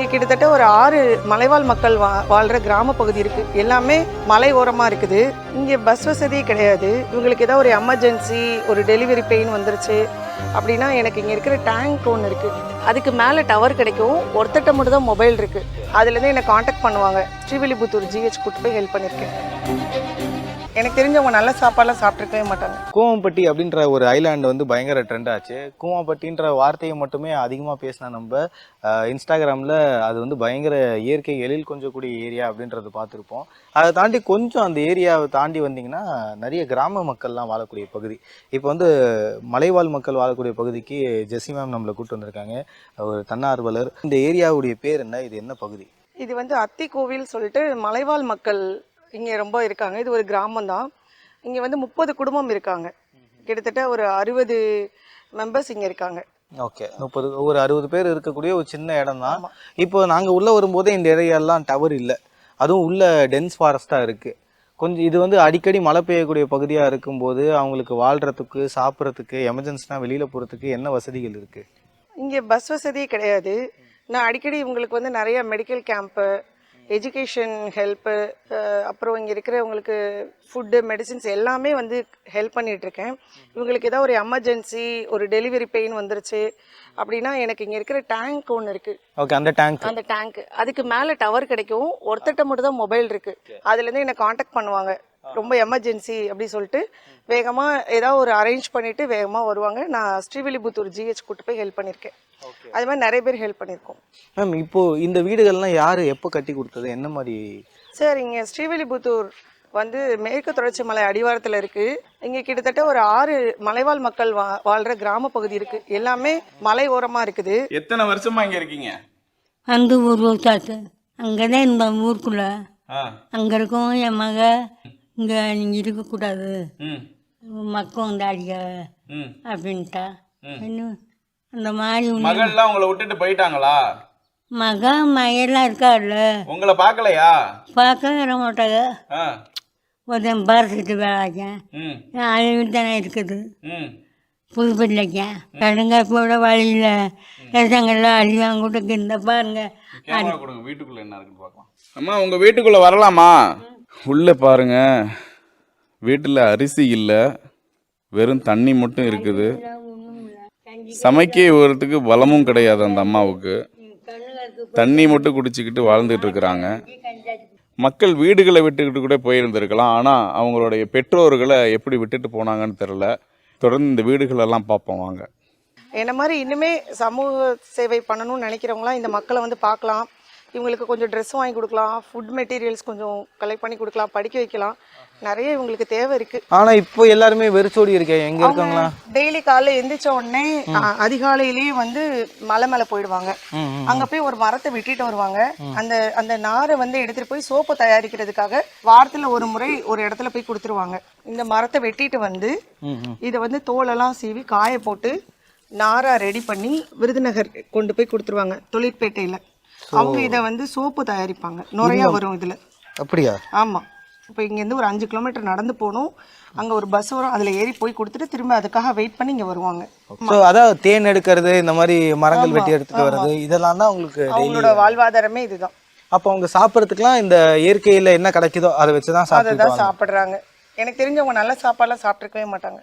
இங்கே கிட்டத்தட்ட ஒரு 6 மலைவாழ் மக்கள் வாழ்கிற கிராம பகுதி இருக்குது. எல்லாமே மலை ஓரமாக இருக்குது. இங்கே பஸ் வசதியே கிடையாது. இவங்களுக்கு ஏதாவது ஒரு எமர்ஜென்சி, ஒரு டெலிவரி பெயின் வந்துருச்சு அப்படின்னா எனக்கு இங்கே இருக்கிற டேங்க் ஒன்று இருக்குது. அதுக்கு மேலே டவர் கிடைக்கும். ஒருத்தட்ட மட்டும் தான் மொபைல் இருக்குது. அதுலேருந்து என்னை காண்டாக்ட் பண்ணுவாங்க. ஸ்ரீவில்லிபுத்தூர் ஜிஹெச் கூட்டு போய் ஹெல்ப் பண்ணியிருக்கேன். எனக்கு தெரிஞ்சவங்க நல்ல சாப்பாடுலாம் சாப்பிட்ருக்கவே மாட்டாங்க. கூவம்பட்டி அப்படின்ற ஒரு ஐலாண்டு வந்து பயங்கர ட்ரெண்ட் ஆச்சு. கூவம்பட்டின்ற வார்த்தையை மட்டுமே அதிகமாக பேசினா நம்ம இன்ஸ்டாகிராமில் அது வந்து பயங்கர இயற்கை எழில் கொஞ்சக்கூடிய ஏரியா அப்படின்றது பார்த்துருப்போம். அதை தாண்டி கொஞ்சம் அந்த ஏரியாவை தாண்டி வந்தீங்கன்னா நிறைய கிராம மக்கள்லாம் வாழக்கூடிய பகுதி. இப்போ வந்து மலைவாழ் மக்கள் வாழக்கூடிய பகுதிக்கு ஜெசி மேம் நம்மளை கூப்பிட்டு வந்திருக்காங்க. ஒரு தன்னார்வலர். இந்த ஏரியாவுடைய பேர் என்ன? இது என்ன பகுதி? இது வந்து அத்திக்கோவில் சொல்லிட்டு மலைவாழ் மக்கள் இங்கே ரொம்ப இருக்காங்க. இது ஒரு கிராமம் தான். இங்கே வந்து 30 குடும்பம் இருக்காங்க. கிட்டத்தட்ட ஒரு 60 மெம்பர்ஸ் இங்கே இருக்காங்க. ஓகே, 60 பேர் இருக்கக்கூடிய ஒரு சின்ன இடம் தான். இப்போ நாங்கள் உள்ளே வரும்போதே இந்த ஏரியாலாம் டவர் இல்லை. அதுவும் உள்ள டென்ஸ் ஃபாரஸ்ட்டாக இருக்குது. கொஞ்சம் இது வந்து அடிக்கடி மழை பெய்யக்கூடிய பகுதியாக இருக்கும்போது அவங்களுக்கு வாழ்கிறதுக்கு, சாப்பிட்றதுக்கு, எமர்ஜென்சினா வெளியில் போகிறதுக்கு என்ன வசதிகள் இருக்குது? இங்கே பஸ் வசதியே கிடையாது. நான் அடிக்கடி இவங்களுக்கு வந்து நிறைய மெடிக்கல் கேம்ப்பு, எஜுகேஷன் ஹெல்ப்பு, அப்புறம் இங்கே இருக்கிறவங்களுக்கு ஃபுட்டு, மெடிசின்ஸ் எல்லாமே வந்து ஹெல்ப் பண்ணிகிட்ருக்கேன். இவங்களுக்கு ஏதாவது ஒரு எமர்ஜென்சி, ஒரு டெலிவரி பெயின் வந்துருச்சு அப்படின்னா எனக்கு இங்கே இருக்கிற டேங்க் ஒன்று இருக்குது. ஓகே, அந்த டேங்க் அதுக்கு மேலே டவர் கிடைக்கும். ஒருத்தட்ட மட்டும் தான் மொபைல் இருக்குது. அதுலேருந்து என்னை காண்டாக்ட் பண்ணுவாங்க. ரொம்ப எமர்ஜென்சி அப்படி சொல்லிட்டு வேகமாக ஏதாவது ஒரு அரேஞ்ச் பண்ணிவிட்டு வேகமாக வருவாங்க. நான் ஸ்ரீவில்லிபுத்தூர் ஜிஹெச் கூட்டு போய் ஹெல்ப் பண்ணியிருக்கேன். அது மாதிரி நிறைய பேர் ஹெல்ப் பண்ணியிருக்கோம். மேம், இப்போது இந்த வீடுகள்லாம் யார் எப்போ கட்டி கொடுத்தது? என்ன மாதிரி? சார், இங்கே ஸ்ரீவில்லிபுத்தூர் வந்து மேற்கு தொடர்ச்சி மலை அடிவாரத்தில் இருக்குது. இங்கே கிட்டத்தட்ட ஒரு 6 மலைவாழ் மக்கள் வாழ்கிற கிராம பகுதி இருக்குது. எல்லாமே மலை ஓரமாக இருக்குது. எத்தனை வருஷமா இங்கே இருக்கீங்க? அந்த ஊர் தாத்து அங்கே தான் இந்த ஊருக்குள்ள அங்கே இருக்கும். என் மக இங்கே நீங்கள் இருக்கக்கூடாது, மக்கள் வந்து அடிக்க அப்படின்ட்டா. இன்னும் அந்த மாதிரி மகள்லாம் உங்களை விட்டுட்டு போயிட்டாங்களா? மகெல்லாம் இருக்காருல்ல. உங்களை பார்க்கலையா? பார்க்க வர மாட்டாங்க. ஒருத்தன் பார்த்துட்டு வேலைக்கேன் அது வீட்டு தானே இருக்குது. புதுப்பட்டிலைக்கேன் கடுங்க கூட வழியில் ரசங்கள்லாம் அடிவாங்க கூட்டக்கு இந்த பாருங்க. வீட்டுக்குள்ள என்ன இருக்குன்னு பார்க்கலாம். அம்மா, உங்க வீட்டுக்குள்ள வரலாமா? உள்ள பாருங்க, வீட்டில் அரிசி இல்லை, வெறும் தண்ணி மட்டும் இருக்குது. சமைக்க வரத்துக்கு பலமும் கிடையாது அந்த அம்மாவுக்கு. தண்ணி மட்டும் குடிச்சிக்கிட்டு வாழ்ந்துட்டு இருக்கிறாங்க. மக்கள் வீடுகளை விட்டுக்கிட்டு கூட போயிருந்திருக்கலாம். ஆனால் அவங்களுடைய பெற்றோர்களை எப்படி விட்டுட்டு போனாங்கன்னு தெரில. தொடர்ந்து இந்த வீடுகளெல்லாம் பார்ப்போம் வாங்க. என்ன மாதிரி இன்னுமே சமூக சேவை பண்ணணும்னு நினைக்கிறவங்களாம் இந்த மக்களை வந்து பார்க்கலாம். இவங்களுக்கு கொஞ்சம் ட்ரெஸ் வாங்கி கொடுக்கலாம், ஃபுட் மெட்டீரியல்ஸ் கொஞ்சம் கலெக்ட் பண்ணி கொடுக்கலாம், படிக்க வைக்கலாம். நிறைய இவங்களுக்கு தேவை இருக்கு. ஆனா இப்போ எல்லாருமே வெறிச்சோடி இருக்கேன். எங்க இருக்காங்களா? டெய்லி காலைல எந்திரிச்ச உடனே அதிகாலையிலேயே வந்து மலை மேல போயிடுவாங்க. அங்க போய் ஒரு மரத்தை வெட்டிட்டு வருவாங்க. அந்த நாரை வந்து எடுத்துட்டு போய் சோப்பு தயாரிக்கிறதுக்காக வாரத்துல ஒரு முறை ஒரு இடத்துல போய் கொடுத்துருவாங்க. இந்த மரத்தை வெட்டிட்டு வந்து இதை வந்து தோலெல்லாம் சீவி காய போட்டு நாரா ரெடி பண்ணி விருதுநகர் கொண்டு போய் கொடுத்துருவாங்க. தொழிற்பேட்டையில அவங்க இதை வந்து சோப்பு தயாரிப்பாங்க. நிறைய வரும் இதுல. அப்படியா? ஆமா. இப்போ இங்கேருந்து ஒரு 5 கிலோமீட்டர் நடந்து போகணும். அங்கே ஒரு பஸ் வரும், அதில் ஏறி போய் கொடுத்துட்டு திரும்ப அதுக்காக வெயிட் பண்ணி இங்கே வருவாங்க. ஸோ அதாவது தேன் எடுக்கிறது, இந்த மாதிரி மரங்கள் வெட்டி எடுத்துட்டு வர்றது, இதெல்லாம் தான் உங்களுக்கு அவங்களோட வாழ்வாதாரமே இதுதான். அப்போ அவங்க சாப்பிட்றதுக்குலாம் இந்த இயற்கையில் என்ன கிடைக்குதோ அதை வச்சு தான் சாப்பிட்றாங்க. எனக்கு தெரிஞ்சவங்க நல்ல சாப்பாடுலாம் சாப்பிட்ருக்கவே மாட்டாங்க.